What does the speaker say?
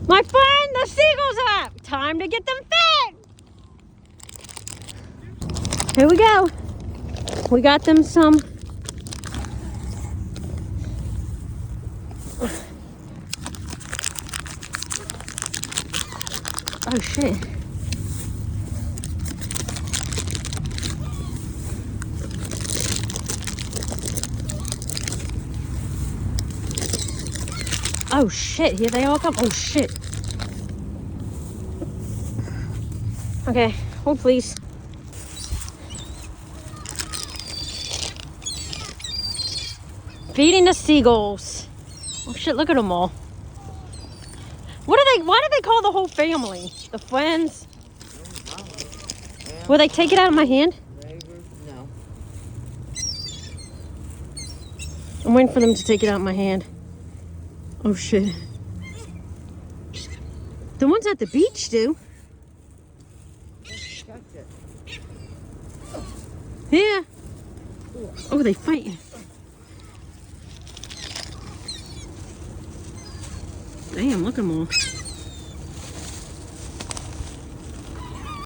My friend, the seagulls are up. Time to get them fed. Here we go. We got them some. Oh shit. Oh shit, here they all come. Oh shit. Okay, hold please. Feeding the seagulls. Oh shit, look at them all. What do they, why do they call the whole family? The friends? Will they take it out of my hand? No. I'm waiting for them to take it out of my hand. Oh shit. The ones at the beach do. Yeah. Oh, they fighting. Damn, look at them all.